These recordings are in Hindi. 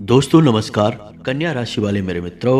दोस्तों नमस्कार। कन्या राशि वाले मेरे मित्रों,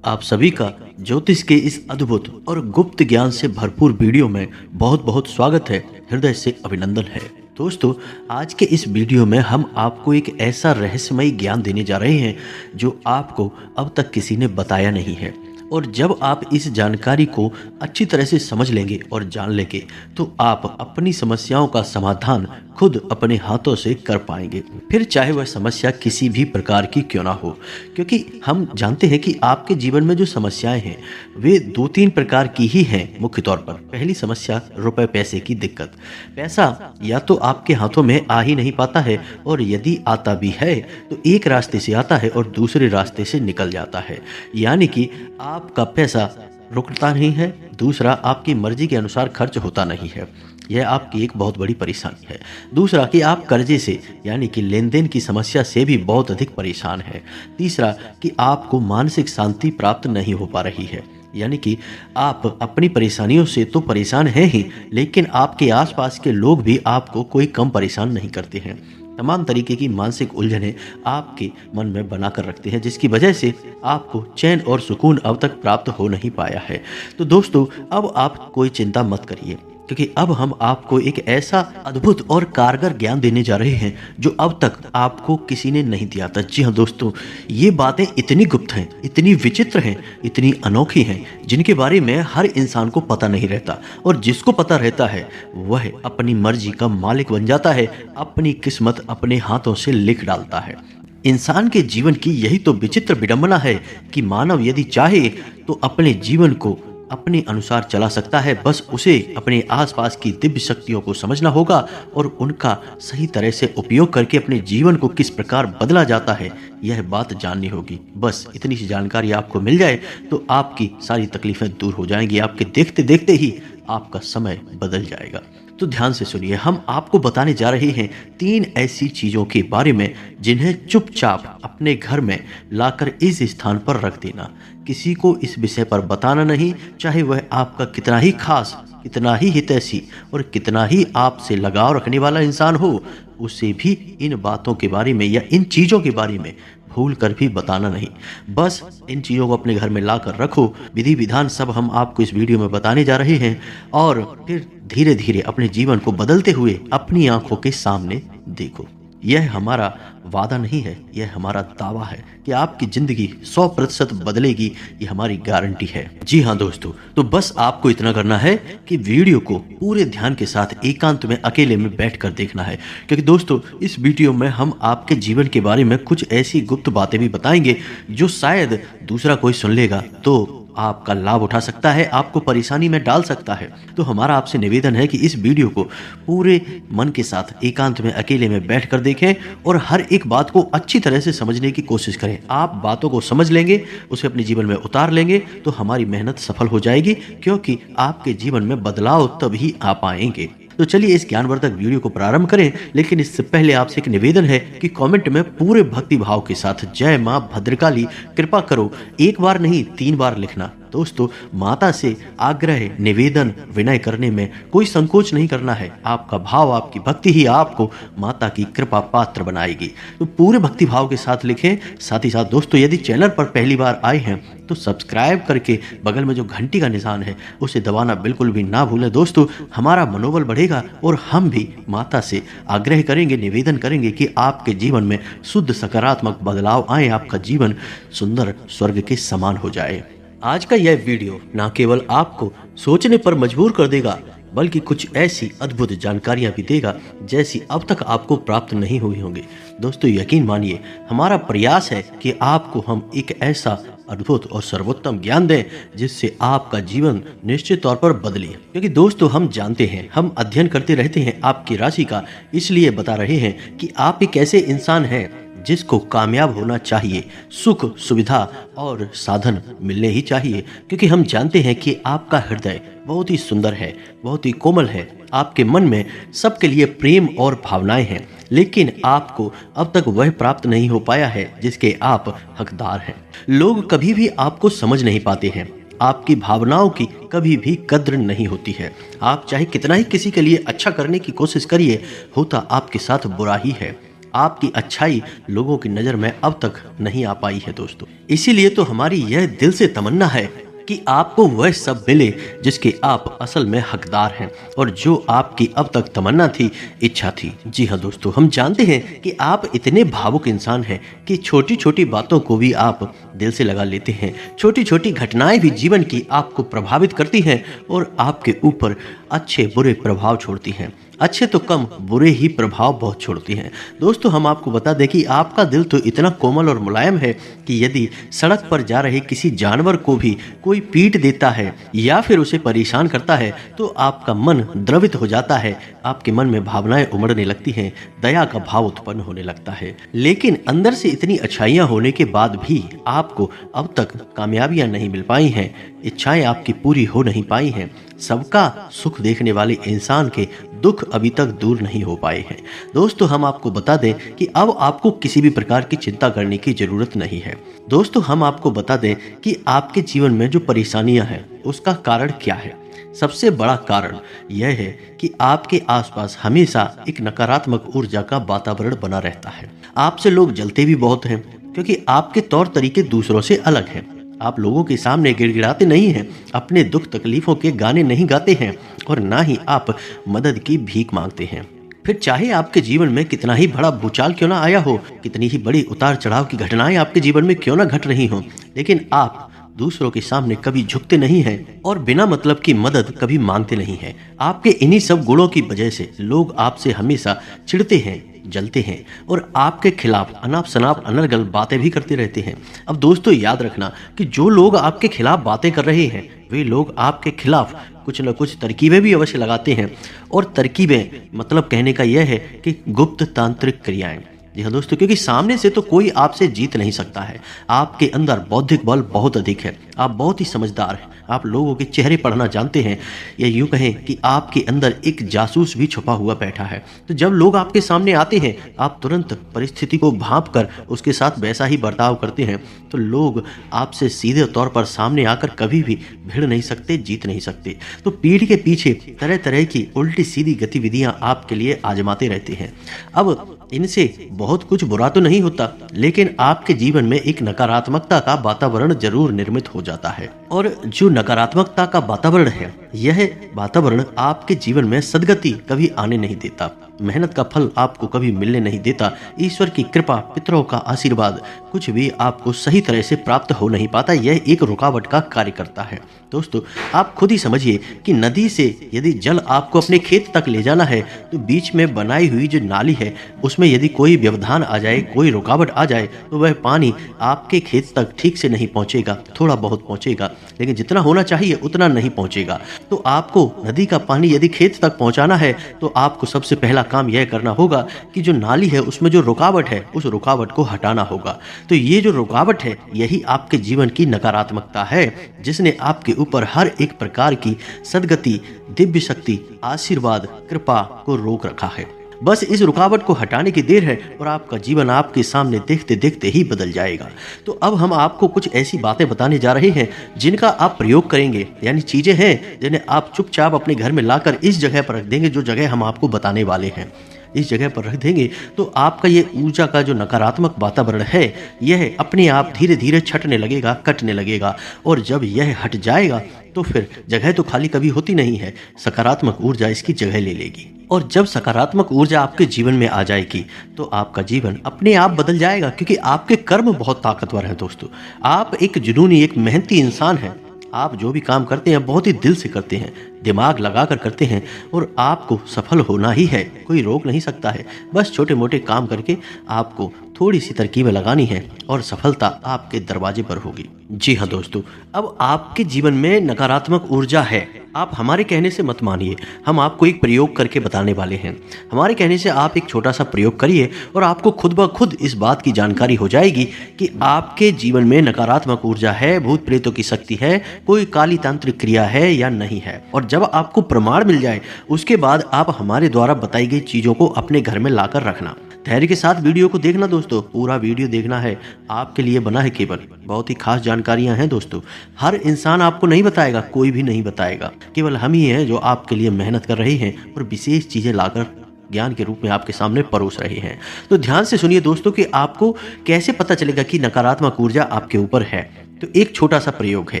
आप सभी का ज्योतिष के इस अद्भुत और गुप्त ज्ञान से भरपूर वीडियो में बहुत बहुत स्वागत है। हृदय से अभिनंदन है। दोस्तों, आज के इस वीडियो में हम आपको एक ऐसा रहस्यमयी ज्ञान देने जा रहे हैं जो आपको अब तक किसी ने बताया नहीं है। और जब आप इस जानकारी को अच्छी तरह से समझ लेंगे और जान लेंगे तो आप अपनी समस्याओं का समाधान खुद अपने हाथों से कर पाएंगे, फिर चाहे वह समस्या किसी भी प्रकार की क्यों ना हो। क्योंकि हम जानते हैं कि आपके जीवन में जो समस्याएं हैं वे दो तीन प्रकार की ही हैं मुख्य तौर पर। पहली समस्या रुपए पैसे की दिक्कत। पैसा या तो आपके हाथों में आ ही नहीं पाता है, और यदि आता भी है तो एक रास्ते से आता है और दूसरे रास्ते से निकल जाता है। यानी कि आपका पैसा रुकता नहीं है, दूसरा आपकी मर्जी के अनुसार खर्च होता नहीं है। यह आपकी एक बहुत बड़ी परेशानी है। दूसरा कि आप कर्जे से यानी कि लेन देन की समस्या से भी बहुत अधिक परेशान है। तीसरा कि आपको मानसिक शांति प्राप्त नहीं हो पा रही है, यानी कि आप अपनी परेशानियों से तो परेशान हैं ही, लेकिन आपके आसपास के लोग भी आपको कोई कम परेशान नहीं करते हैं। तमाम तरीके की मानसिक उलझनें आपके मन में बना कर रखते हैं, जिसकी वजह से आपको चैन और सुकून अब तक प्राप्त हो नहीं पाया है। तो दोस्तों, अब आप कोई चिंता मत करिए, क्योंकि अब हम आपको एक ऐसा अद्भुत और कारगर ज्ञान देने जा रहे हैं जो अब तक आपको किसी ने नहीं दिया था। जी हाँ दोस्तों, ये बातें इतनी गुप्त हैं, इतनी विचित्र हैं, इतनी अनोखी हैं, जिनके बारे में हर इंसान को पता नहीं रहता। और जिसको पता रहता है वह अपनी मर्जी का मालिक बन जाता है, अपनी किस्मत अपने हाथों से लिख डालता है। इंसान के जीवन की यही तो विचित्र विडंबना है कि मानव यदि चाहे तो अपने जीवन को अपने अनुसार चला सकता है। बस उसे अपने आसपास की दिव्य शक्तियों को समझना होगा और उनका सही तरह से उपयोग करके अपने जीवन को किस प्रकार बदला जाता है यह बात जाननी होगी। बस इतनी सी जानकारी आपको मिल जाए तो आपकी सारी तकलीफें दूर हो जाएंगी। आपके देखते देखते ही आपका समय बदल जाएगा। तो ध्यान से सुनिए, हम आपको बताने जा रहे हैं 3 ऐसी चीजों के बारे में जिन्हें चुपचाप अपने घर में लाकर इस स्थान पर रख देना। किसी को इस विषय पर बताना नहीं, चाहे वह आपका कितना ही खास, कितना ही हितैषी और कितना ही आपसे लगाव रखने वाला इंसान हो, उसे भी इन बातों के बारे में या इन चीजों के बारे में भूल कर भी बताना नहीं। बस इन चीज़ों को अपने घर में ला कर रखो। विधि विधान सब हम आपको इस वीडियो में बताने जा रहे हैं, और फिर धीरे धीरे अपने जीवन को बदलते हुए अपनी आंखों के सामने देखो। यह हमारा वादा नहीं है, यह हमारा दावा है कि आपकी जिंदगी 100% बदलेगी। ये हमारी गारंटी है। जी हाँ दोस्तों, तो बस आपको इतना करना है कि वीडियो को पूरे ध्यान के साथ एकांत में अकेले में बैठकर देखना है, क्योंकि दोस्तों इस वीडियो में हम आपके जीवन के बारे में कुछ ऐसी गुप्त बातें भी बताएंगे जो शायद दूसरा कोई सुन लेगा तो आपका लाभ उठा सकता है, आपको परेशानी में डाल सकता है। तो हमारा आपसे निवेदन है कि इस वीडियो को पूरे मन के साथ एकांत में अकेले में बैठकर देखें और हर एक बात को अच्छी तरह से समझने की कोशिश करें। आप बातों को समझ लेंगे, उसे अपने जीवन में उतार लेंगे तो हमारी मेहनत सफल हो जाएगी, क्योंकि आपके जीवन में बदलाव तभी आ पाएंगे। तो चलिए इस ज्ञानवर्धक वीडियो को प्रारंभ करें, लेकिन इससे पहले आपसे एक निवेदन है कि कमेंट में पूरे भक्ति भाव के साथ जय मां भद्रकाली कृपा करो 1 बार नहीं 3 बार लिखना। दोस्तों, माता से आग्रह, निवेदन, विनय करने में कोई संकोच नहीं करना है। आपका भाव, आपकी भक्ति ही आपको माता की कृपा पात्र बनाएगी। तो पूरे भक्ति भाव के साथ लिखें। साथ ही साथ दोस्तों, यदि चैनल पर पहली बार आए हैं तो सब्सक्राइब करके बगल में जो घंटी का निशान है उसे दबाना बिल्कुल भी ना भूलें। दोस्तों, हमारा मनोबल बढ़ेगा और हम भी माता से आग्रह करेंगे, निवेदन करेंगे कि आपके जीवन में शुद्ध सकारात्मक बदलाव आए, आपका जीवन सुंदर स्वर्ग के समान हो जाए। आज का यह वीडियो न केवल आपको सोचने पर मजबूर कर देगा, बल्कि कुछ ऐसी अद्भुत जानकारियां भी देगा जैसी अब तक आपको प्राप्त नहीं हुई होंगी। दोस्तों, यकीन मानिए, हमारा प्रयास है कि आपको हम एक ऐसा अद्भुत और सर्वोत्तम ज्ञान दें जिससे आपका जीवन निश्चित तौर पर बदले। क्योंकि दोस्तों, हम जानते हैं, हम अध्ययन करते रहते हैं आपकी राशि का, इसलिए बता रहे हैं कि आप एक ऐसे इंसान हैं जिसको कामयाब होना चाहिए, सुख, सुविधा और साधन मिलने ही चाहिए। क्योंकि हम जानते हैं कि आपका हृदय बहुत ही सुंदर है, बहुत ही कोमल है। आपके मन में सबके लिए प्रेम और भावनाएं हैं, लेकिन आपको अब तक वह प्राप्त नहीं हो पाया है जिसके आप हकदार हैं। लोग कभी भी आपको समझ नहीं पाते हैं, आपकी भावनाओं की कभी भी कद्र नहीं होती है। आप चाहे कितना ही किसी के लिए अच्छा करने की कोशिश करिए, होता आपके साथ बुरा ही है। आपकी अच्छाई लोगों की नज़र में अब तक नहीं आ पाई है दोस्तों। इसीलिए तो हमारी यह दिल से तमन्ना है कि आपको वह सब मिले जिसके आप असल में हकदार हैं और जो आपकी अब तक तमन्ना थी, इच्छा थी। जी हाँ दोस्तों, हम जानते हैं कि आप इतने भावुक इंसान हैं कि छोटी छोटी बातों को भी आप दिल से लगा लेते हैं। छोटी छोटी घटनाएं भी जीवन की आपको प्रभावित करती हैं और आपके ऊपर अच्छे बुरे प्रभाव छोड़ती हैं। अच्छे तो कम, बुरे ही प्रभाव बहुत छोड़ती हैं। दोस्तों, हम आपको बता दें कि आपका दिल तो इतना कोमल और मुलायम है कि यदि सड़क पर जा रहे किसी जानवर को भी कोई पीट देता है या फिर उसे परेशान करता है तो आपका मन द्रवित हो जाता है, आपके मन में भावनाएं उमड़ने लगती हैं, दया का भाव उत्पन्न होने लगता है। लेकिन अंदर से इतनी अच्छाइयां होने के बाद भी आपको अब तक कामयाबियां नहीं मिल पाई हैं, इच्छाएं आपकी पूरी हो नहीं पाई हैं। सबका सुख देखने वाले इंसान के दुख अभी तक दूर नहीं हो पाए हैं। दोस्तों, हम आपको बता दें कि अब आपको किसी भी प्रकार की चिंता करने की जरूरत नहीं है। दोस्तों, हम आपको बता दें कि आपके जीवन में जो परेशानियां हैं उसका कारण क्या है। सबसे बड़ा कारण यह है कि आपके आसपास हमेशा एक नकारात्मक ऊर्जा का वातावरण बना रहता है। आपसे लोग जलते भी बहुत हैं क्योंकि आपके तौर तरीके दूसरों से अलग हैं। आप लोगों के सामने गिड़गिड़ाते नहीं हैं, अपने दुख तकलीफों के गाने नहीं गाते हैं और ना ही आप मदद की भीख मांगते हैं। फिर चाहे आपके जीवन में कितना ही बड़ा भूचाल क्यों ना आया हो, कितनी ही बड़ी उतार चढ़ाव की घटनाएं आपके जीवन में क्यों ना घट रही हो, लेकिन आप दूसरों के सामने कभी झुकते नहीं हैं और बिना मतलब की मदद कभी मांगते नहीं हैं। आपके इन्हीं सब गुणों की वजह से लोग आपसे हमेशा चिढ़ते हैं, जलते हैं और आपके खिलाफ अनाप शनाप अनर्गल बातें भी करते रहते हैं। अब दोस्तों, याद रखना कि जो लोग आपके खिलाफ बातें कर रहे हैं वे लोग आपके खिलाफ कुछ न कुछ तरकीबें भी अवश्य लगाते हैं। और तरकीबें मतलब कहने का यह है कि गुप्त तांत्रिक क्रियाएं। जी हाँ दोस्तों, क्योंकि सामने से तो कोई आपसे जीत नहीं सकता है। आपके अंदर बौद्धिक बल बहुत अधिक है, आप बहुत ही समझदार हैं, आप लोगों के चेहरे पढ़ना जानते हैं, या यूं कहें कि आपके अंदर एक जासूस भी छुपा हुआ बैठा है। तो जब लोग आपके सामने आते हैं आप तुरंत परिस्थिति को भांप कर उसके साथ वैसा ही बर्ताव करते हैं। तो लोग आपसे सीधे तौर पर सामने आकर कभी भी भिड़ नहीं सकते, जीत नहीं सकते। तो पीठ के पीछे तरह तरह की उल्टी सीधी गतिविधियां आपके लिए आजमाते रहते हैं। अब इनसे बहुत कुछ बुरा तो नहीं होता, लेकिन आपके जीवन में एक नकारात्मकता का वातावरण जरूर निर्मित हो जाता है। और जो नकारात्मकता का वातावरण है, यह वातावरण आपके जीवन में सद्गति कभी आने नहीं देता, मेहनत का फल आपको कभी मिलने नहीं देता। ईश्वर की कृपा, पितरों का आशीर्वाद, कुछ भी आपको सही तरह से प्राप्त हो नहीं पाता। यह एक रुकावट का कार्य करता है। दोस्तों, आप खुद ही समझिए कि नदी से यदि जल आपको अपने खेत तक ले जाना है तो बीच में बनाई हुई जो नाली है उसमें यदि कोई व्यवधान आ जाए, कोई रुकावट आ जाए तो वह पानी आपके खेत तक ठीक से नहीं पहुंचेगा। थोड़ा बहुत पहुंचेगा, लेकिन जितना होना चाहिए उतना नहीं पहुंचेगा। तो आपको नदी का पानी यदि खेत तक पहुंचाना है तो आपको सबसे पहला काम यह करना होगा कि जो नाली है उसमें जो रुकावट है उस रुकावट को हटाना होगा। तो ये जो रुकावट है यही आपके जीवन की नकारात्मकता है, जिसने आपके ऊपर हर एक प्रकार की सद्गति, दिव्य शक्ति, आशीर्वाद, कृपा को रोक रखा है। बस इस रुकावट को हटाने की देर है और आपका जीवन आपके सामने देखते देखते ही बदल जाएगा। तो अब हम आपको कुछ ऐसी बातें बताने जा रहे हैं जिनका आप प्रयोग करेंगे, यानी चीजें हैं जिन्हें आप चुपचाप अपने घर में लाकर इस जगह पर रख देंगे जो जगह हम आपको बताने वाले हैं। इस जगह पर रख देंगे तो आपका ये ऊर्जा का जो नकारात्मक वातावरण है यह अपने आप धीरे धीरे छटने लगेगा, कटने लगेगा। और जब यह हट जाएगा तो फिर जगह तो खाली कभी होती नहीं है, सकारात्मक ऊर्जा इसकी जगह ले लेगी। और जब सकारात्मक ऊर्जा आपके जीवन में आ जाएगी तो आपका जीवन अपने आप बदल जाएगा, क्योंकि आपके कर्म बहुत ताकतवर हैं। दोस्तों, आप एक जुनूनी, एक मेहनती इंसान हैं। आप जो भी काम करते हैं बहुत ही दिल से करते हैं, दिमाग लगाकर करते हैं और आपको सफल होना ही है, कोई रोक नहीं सकता है। बस छोटे मोटे काम करके आपको थोड़ी सी तरकीबें लगानी है और सफलता आपके दरवाजे पर होगी। जी हाँ दोस्तों, अब आपके जीवन में नकारात्मक ऊर्जा है, आप हमारे कहने से मत मानिए, हम आपको एक प्रयोग करके बताने वाले हैं। हमारे कहने से आप एक छोटा सा प्रयोग करिए और आपको खुद ब खुद इस बात की जानकारी हो जाएगी कि आपके जीवन में नकारात्मक ऊर्जा है, भूत प्रेतों की शक्ति है, कोई काली तांत्रिक क्रिया है या नहीं है। और जब आपको प्रमाण मिल जाए उसके बाद आप हमारे द्वारा बताई गई चीज़ों को अपने घर में लाकर रखना। धैर्य के साथ वीडियो को देखना दोस्तों, पूरा वीडियो देखना है, आपके लिए बना है केवल। बहुत ही खास जानकारियां हैं दोस्तों, हर इंसान आपको नहीं बताएगा, कोई भी नहीं बताएगा, केवल हम ही हैं जो आपके लिए मेहनत कर रहे हैं और विशेष चीज़ें लाकर ज्ञान के रूप में आपके सामने परोस रहे हैं। तो ध्यान से सुनिए दोस्तों कि आपको कैसे पता चलेगा कि नकारात्मक ऊर्जा आपके ऊपर है। तो एक छोटा सा प्रयोग है,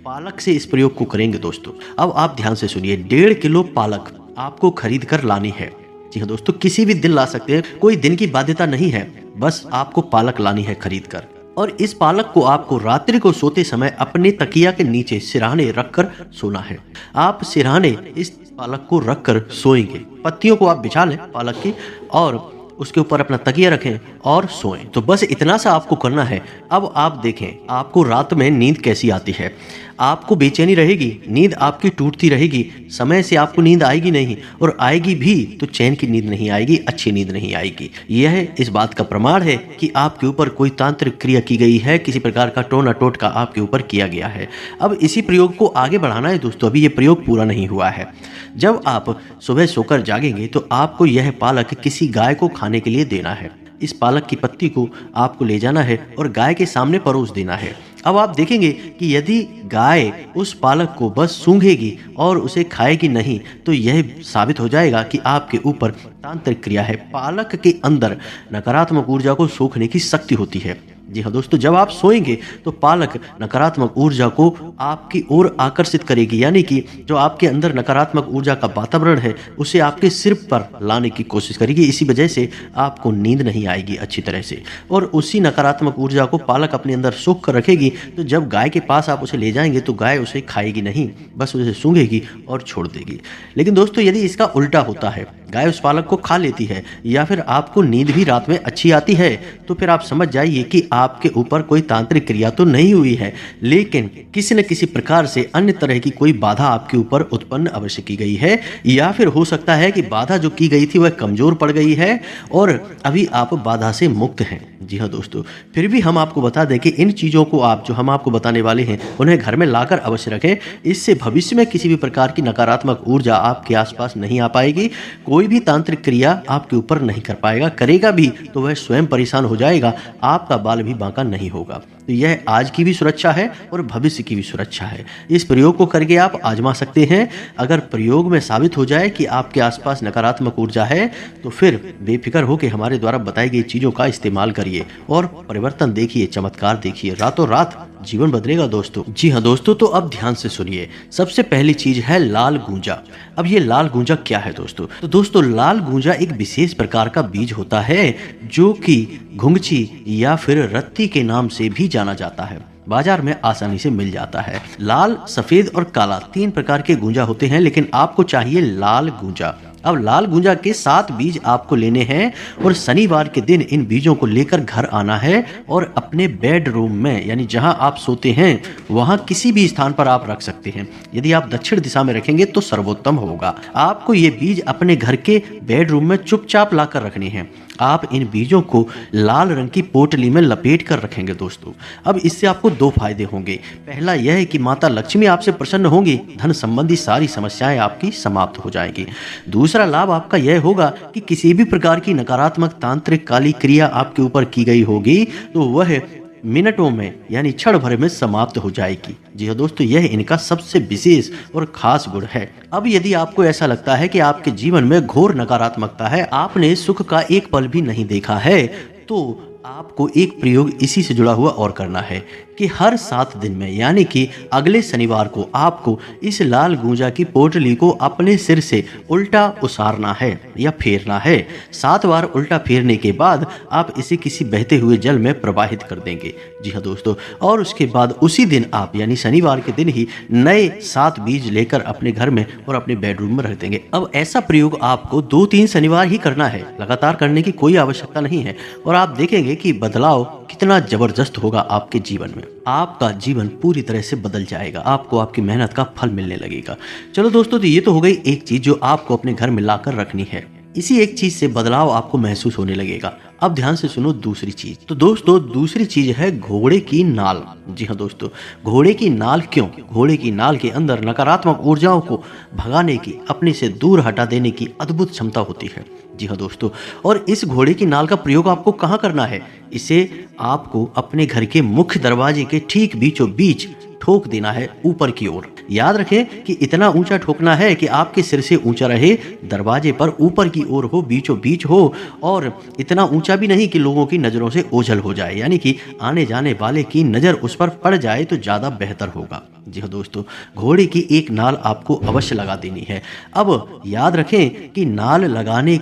पालक से इस प्रयोग को करेंगे दोस्तों। अब आप ध्यान से सुनिए, 1.5 किलो पालक आपको खरीद कर लानी है। जी हाँ दोस्तों, किसी भी दिन ला सकते हैं, कोई दिन की बाध्यता नहीं है, बस आपको पालक लानी है खरीद कर। और इस पालक को आपको रात्रि को सोते समय अपने तकिया के नीचे सिरहाने रखकर सोना है। आप सिरहाने इस पालक को रखकर सोएंगे, पत्तियों को आप बिछा लें पालक की और उसके ऊपर अपना तकिया रखें और सोएं। तो बस इतना सा आपको करना है। अब आप देखें आपको रात में नींद कैसी आती है। आपको बेचैनी रहेगी, नींद आपकी टूटती रहेगी, समय से आपको नींद आएगी नहीं, और आएगी भी तो चैन की नींद नहीं आएगी, अच्छी नींद नहीं आएगी। यह इस बात का प्रमाण है कि आपके ऊपर कोई तांत्रिक क्रिया की गई है, किसी प्रकार का टोना टोटका आपके ऊपर किया गया है। अब इसी प्रयोग को आगे बढ़ाना है दोस्तों, अभी ये प्रयोग पूरा नहीं हुआ है। जब आप सुबह सोकर जागेंगे तो आपको यह पालक किसी गाय को खाने के लिए देना है। इस पालक की पत्ती को आपको ले जाना है और गाय के सामने परोस देना है। अब आप देखेंगे कि यदि गाय उस पालक को बस सूंघेगी और उसे खाएगी नहीं, तो यह साबित हो जाएगा कि आपके ऊपर तांत्रिक क्रिया है। पालक के अंदर नकारात्मक ऊर्जा को सोखने की शक्ति होती है। जी हाँ दोस्तों, जब आप सोएंगे तो पालक नकारात्मक ऊर्जा को आपकी ओर आकर्षित करेगी, यानी कि जो आपके अंदर नकारात्मक ऊर्जा का वातावरण है उसे आपके सिर पर लाने की कोशिश करेगी। इसी वजह से आपको नींद नहीं आएगी अच्छी तरह से, और उसी नकारात्मक ऊर्जा को पालक अपने अंदर सोख कर रखेगी। तो जब गाय के पास आप उसे ले जाएंगे तो गाय उसे खाएगी नहीं, बस उसे सूंघेगी और छोड़ देगी। लेकिन दोस्तों, यदि इसका उल्टा होता है, गाय उस पालक को खा लेती है या फिर आपको नींद भी रात में अच्छी आती है, तो फिर आप समझ जाइए कि आपके ऊपर कोई तांत्रिक क्रिया तो नहीं हुई है, लेकिन किसी न किसी प्रकार से अन्य तरह की कोई बाधा आपके ऊपर उत्पन्न अवश्य की गई है। या फिर हो सकता है कि बाधा जो की गई थी वह कमजोर पड़ गई है और अभी आप बाधा से मुक्त हैं। जी हाँ दोस्तों, फिर भी हम आपको बता दें कि इन चीज़ों को आप जो हम आपको बताने वाले हैं उन्हें घर में लाकर अवश्य रखें। इससे भविष्य में किसी भी प्रकार की नकारात्मक ऊर्जा आपके आसपास नहीं आ पाएगी। कोई भी तांत्रिक क्रिया आपके ऊपर नहीं कर पाएगा, करेगा भी तो वह स्वयं परेशान हो जाएगा, आपका बाल भी बांका नहीं होगा। तो यह आज की भी सुरक्षा है और भविष्य की भी सुरक्षा है। इस प्रयोग को करके आप आजमा सकते हैं। अगर प्रयोग में साबित हो जाए कि आपके आसपास नकारात्मक ऊर्जा है तो फिर बेफिक्र होकर हमारे द्वारा बताई गई चीज़ों का इस्तेमाल करिए और परिवर्तन देखिए, चमत्कार देखिए, रातों रात जीवन बदलेगा दोस्तों। जी हाँ दोस्तों, तो अब ध्यान से सुनिए। सबसे पहली चीज है लाल गूंजा। अब ये लाल गूंजा क्या है दोस्तों? तो दोस्तों, लाल गूंजा एक विशेष प्रकार का बीज होता है जो कि घुंघची या फिर रत्ती के नाम से भी जाना जाता है। बाजार में आसानी से मिल जाता है। लाल, सफेद और काला 3 प्रकार के गूंजा होते हैं, लेकिन आपको चाहिए लाल गूंजा। अब लाल गूंजा के 7 बीज आपको लेने हैं और शनिवार के दिन इन बीजों को लेकर घर आना है और अपने बेडरूम में, यानी जहां आप सोते हैं वहां किसी भी स्थान पर आप रख सकते हैं। यदि आप दक्षिण दिशा में रखेंगे तो सर्वोत्तम होगा। आपको ये बीज अपने घर के बेडरूम में चुपचाप लाकर रखने हैं। आप इन बीजों को लाल रंग की पोटली में लपेट कर रखेंगे दोस्तों। अब इससे आपको 2 फायदे होंगे। पहला यह है कि माता लक्ष्मी आपसे प्रसन्न होंगी, धन संबंधी सारी समस्याएं आपकी समाप्त हो जाएंगी। दूसरा लाभ आपका यह होगा कि किसी भी प्रकार की नकारात्मक तांत्रिक काली क्रिया आपके ऊपर की गई होगी तो वह मिनटों में, यानी क्षण भर में समाप्त हो जाएगी। जी हाँ दोस्तों, यह इनका सबसे विशेष और खास गुण है। अब यदि आपको ऐसा लगता है कि आपके जीवन में घोर नकारात्मकता है, आपने सुख का एक पल भी नहीं देखा है, तो आपको एक प्रयोग इसी से जुड़ा हुआ और करना है कि हर 7 दिन में, यानी कि अगले शनिवार को आपको इस लाल गूंजा की पोटली को अपने सिर से उल्टा उसारना है या फेरना है। 7 बार उल्टा फेरने के बाद आप इसे किसी बहते हुए जल में प्रवाहित कर देंगे। जी हाँ दोस्तों, और उसके बाद उसी दिन आप, यानी शनिवार के दिन ही, नए 7 बीज लेकर अपने घर में और अपने बेडरूम में रख देंगे। अब ऐसा प्रयोग आपको 2-3 शनिवार ही करना है, लगातार करने की कोई आवश्यकता नहीं है, और आप देखेंगे कि बदलाव कितना जबरदस्त होगा आपके जीवन में। आपका जीवन पूरी तरह से बदल जाएगा, आपको आपकी मेहनत का फल मिलने लगेगा। चलो दोस्तों, तो ये तो हो गई एक चीज जो आपको अपने घर में लाकर रखनी है। इसी एक चीज से बदलाव आपको महसूस होने लगेगा। अब ध्यान से सुनो दूसरी चीज। तो दोस्तों, दूसरी चीज है घोड़े की नाल। जी हाँ दोस्तों, घोड़े की नाल क्यों? घोड़े की नाल के अंदर नकारात्मक ऊर्जाओं को भगाने की, अपने से दूर हटा देने की अद्भुत क्षमता होती है। जी हाँ दोस्तों, और इस घोड़े की नाल का प्रयोग आपको कहाँ करना है? इसे आपको अपने घर के मुख्य दरवाजे के ठीक बीचों बीच ठोक देना है ऊपर की ओर। याद रखें कि इतना ऊंचा ठोकना है कि आपके सिर से ऊंचा रहे, दरवाजे पर ऊपर की ओर हो, बीचों बीच हो, और इतना ऊंचा भी नहीं कि लोगों की नज़रों से ओझल हो जाए, यानी कि आने जाने वाले की नज़र उस पर पड़ जाए तो ज़्यादा बेहतर होगा। जी हाँ दोस्तों, घोड़े की एक नाल आपको अवश्य लगा देनी है। अब याद रखें कि नाल लगाने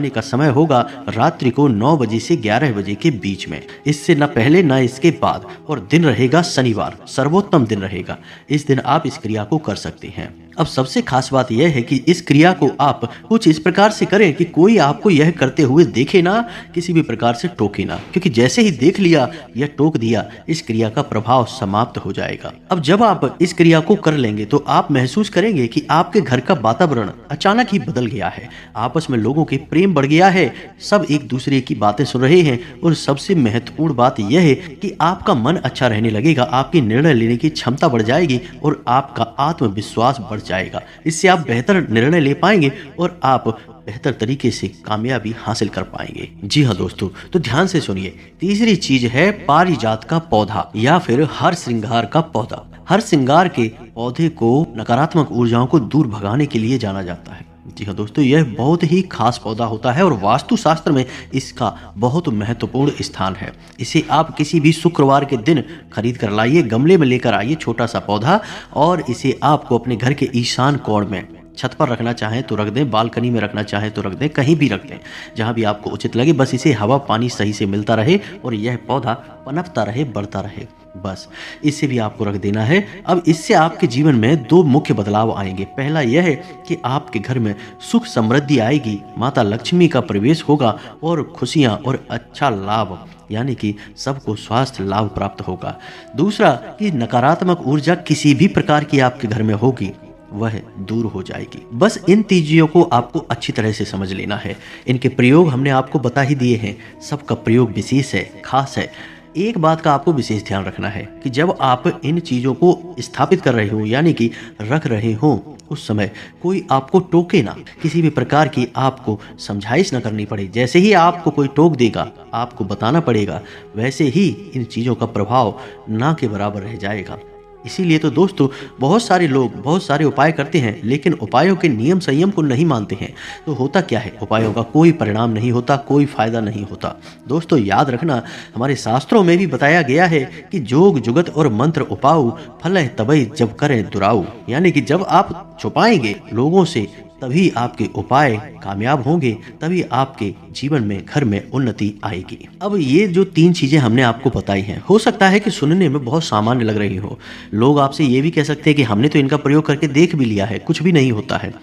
का समय होगा रात्रि को 9 बजे से 11 बजे के बीच में, इससे न पहले न इसके बाद, और दिन रहेगा शनिवार, सर्वोत्तम दिन रहेगा। इस दिन आप इस क्रिया को कर सकते हैं। अब सबसे खास बात यह है कि इस क्रिया को आप कुछ इस प्रकार से करें कि कोई आपको यह करते हुए देखे ना, किसी भी प्रकार से टोके ना, क्योंकि जैसे ही देख लिया या टोक दिया, इस क्रिया का प्रभाव समाप्त हो जाएगा। अब जब आप इस क्रिया को कर लेंगे तो आप महसूस करेंगे कि आपके घर का वातावरण अचानक ही बदल गया है, आपस में लोगों के प्रेम बढ़ गया है, सब एक दूसरे की बातें सुन रहे हैं, और सबसे महत्वपूर्ण बात यह है कि आपका मन अच्छा रहने लगेगा, आपकी निर्णय लेने की क्षमता बढ़ जाएगी और आपका आत्मविश्वास बढ़ जाएगा। इससे आप बेहतर निर्णय ले पाएंगे और आप बेहतर तरीके से कामयाबी हासिल कर पाएंगे। जी हाँ दोस्तों, तो ध्यान से सुनिए। तीसरी चीज है पारिजात का पौधा या फिर हर श्रृंगार का पौधा। हर श्रृंगार के पौधे को नकारात्मक ऊर्जाओं को दूर भगाने के लिए जाना जाता है। जी हाँ दोस्तों, यह बहुत ही खास पौधा होता है और वास्तुशास्त्र में इसका बहुत महत्वपूर्ण स्थान है। इसे आप किसी भी शुक्रवार के दिन खरीद कर लाइए, गमले में लेकर आइए छोटा सा पौधा, और इसे आपको अपने घर के ईशान कोण में, छत पर रखना चाहें तो रख दें, बालकनी में रखना चाहें तो रख दें, कहीं भी रख दें, जहां भी आपको उचित लगे। बस इसे हवा पानी सही से मिलता रहे और यह पौधा पनपता रहे, बढ़ता रहे, बस इसे भी आपको रख देना है। अब इससे आपके जीवन में 2 मुख्य बदलाव आएंगे। पहला यह है कि आपके घर में सुख समृद्धि आएगी, माता लक्ष्मी का प्रवेश होगा और खुशियां और अच्छा लाभ, यानी कि सबको स्वास्थ्य लाभ प्राप्त होगा। दूसरा कि नकारात्मक ऊर्जा किसी भी प्रकार की आपके घर में होगी, वह दूर हो जाएगी। बस इन चीजों को आपको अच्छी तरह से समझ लेना है। इनके प्रयोग हमने आपको बता ही दिए हैं, सबका प्रयोग विशेष है, खास है। एक बात का आपको विशेष ध्यान रखना है कि जब आप इन चीजों को स्थापित कर रहे हो, यानी कि रख रहे हो, उस समय कोई आपको टोके ना, किसी भी प्रकार की आपको समझाइश ना करनी पड़े। जैसे ही आपको कोई टोक देगा, आपको बताना पड़ेगा, वैसे ही इन चीजों का प्रभाव ना के बराबर रह जाएगा। इसीलिए तो दोस्तों बहुत सारे लोग बहुत सारे उपाय करते हैं, लेकिन उपायों के नियम संयम को नहीं मानते हैं। तो होता क्या है, उपायों का कोई परिणाम नहीं होता, कोई फायदा नहीं होता। दोस्तों याद रखना, हमारे शास्त्रों में भी बताया गया है कि जोग जुगत और मंत्र उपाऊ, फल तबई जब करें दुराऊ, यानी कि जब आप छुपाएंगे लोगों से तभी आपके उपाय कामयाब होंगे, तभी आपके जीवन में घर में उन्नति आएगी। अब ये जो 3 चीजें हमने आपको बताई हैं, हो सकता है कि सुनने में बहुत सामान्य लग रही हो। लोग आपसे ये भी कह सकते हैं कि हमने तो इनका प्रयोग करके देख भी लिया है, कुछ भी नहीं होता है।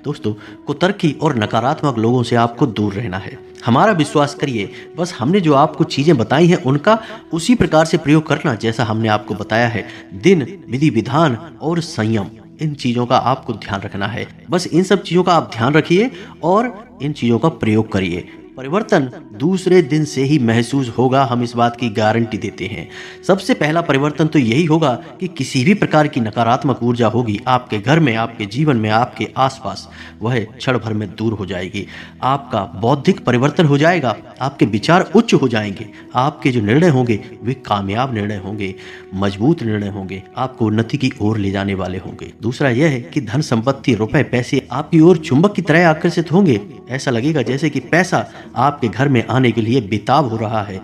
दोस्तों, कुतर्की और नकारात्मक लोगों से आपको दूर रहना है। हमारा विश्वास करिए, बस हमने जो आपको चीजें बताई हैं उनका उसी प्रकार से प्रयोग करना जैसा हमने आपको बताया है। दिन, विधि विधान और संयम, इन चीजों का आपको ध्यान रखना है। बस इन सब चीजों का आप ध्यान रखिए और इन चीजों का प्रयोग करिए। परिवर्तन दूसरे दिन से ही महसूस होगा, हम इस बात की गारंटी देते हैं। सबसे पहला परिवर्तन तो यही होगा कि किसी भी प्रकार की नकारात्मक ऊर्जा होगी आपके घर में, आपके जीवन में, आपके आसपास, वह क्षण भर में दूर हो जाएगी। आपका बौद्धिक परिवर्तन हो जाएगा, आपके विचार उच्च हो जाएंगे, आपके जो निर्णय होंगे वे कामयाब निर्णय होंगे, मजबूत निर्णय होंगे, आपको उन्नति की ओर ले जाने वाले होंगे। दूसरा यह है कि धन संपत्ति, रुपए, पैसे आपकी ओर चुंबक की तरह आकर्षित होंगे। ऐसा लगेगा जैसे कि पैसा आपके घर में आने के लिए बेताब हो रहा है।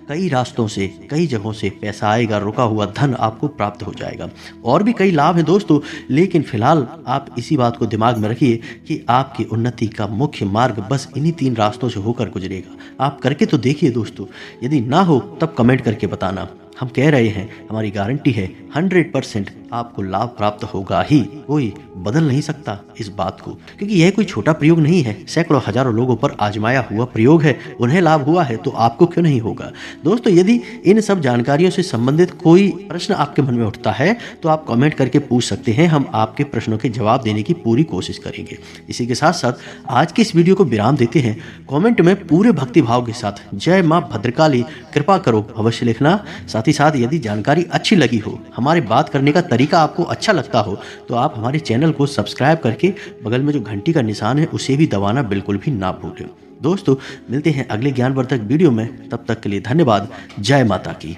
कई रास्तों से, कई जगहों से पैसा आएगा, रुका हुआ धन आपको प्राप्त हो जाएगा। और भी कई लाभ हैं दोस्तों, लेकिन फिलहाल आप इसी बात को दिमाग में रखिए कि आपकी उन्नति का मुख्य मार्ग बस इन्हीं 3 रास्तों से होकर गुजरेगा। आप करके तो देखिए दोस्तों, यदि ना हो तब कमेंट करके बताना। हम कह रहे हैं, हमारी गारंटी है 100% आपको लाभ प्राप्त होगा ही, कोई बदल नहीं सकता इस बात को, क्योंकि यह कोई छोटा प्रयोग नहीं है, सैकड़ों हजारों लोगों पर आजमाया हुआ प्रयोग है। उन्हें लाभ हुआ है तो आपको क्यों नहीं होगा। दोस्तों, यदि इन सब जानकारियों से संबंधित कोई प्रश्न आपके मन में उठता है तो आप कमेंट करके पूछ सकते हैं, हम आपके प्रश्नों के जवाब देने की पूरी कोशिश करेंगे। इसी के साथ साथ आज की इस वीडियो को विराम देते हैं। कमेंट में पूरे भक्ति भाव के साथ जय मां भद्रकाली कृपा करो अवश्य लिखना। साथ ही साथ यदि जानकारी अच्छी लगी हो, हमारे बात करने का तरीका आपको अच्छा लगता हो, तो आप हमारे चैनल को सब्सक्राइब करके बगल में जो घंटी का निशान है उसे भी दबाना बिल्कुल भी ना भूलें। दोस्तों, मिलते हैं अगले ज्ञानवर्धक वीडियो में, तब तक के लिए धन्यवाद। जय माता की।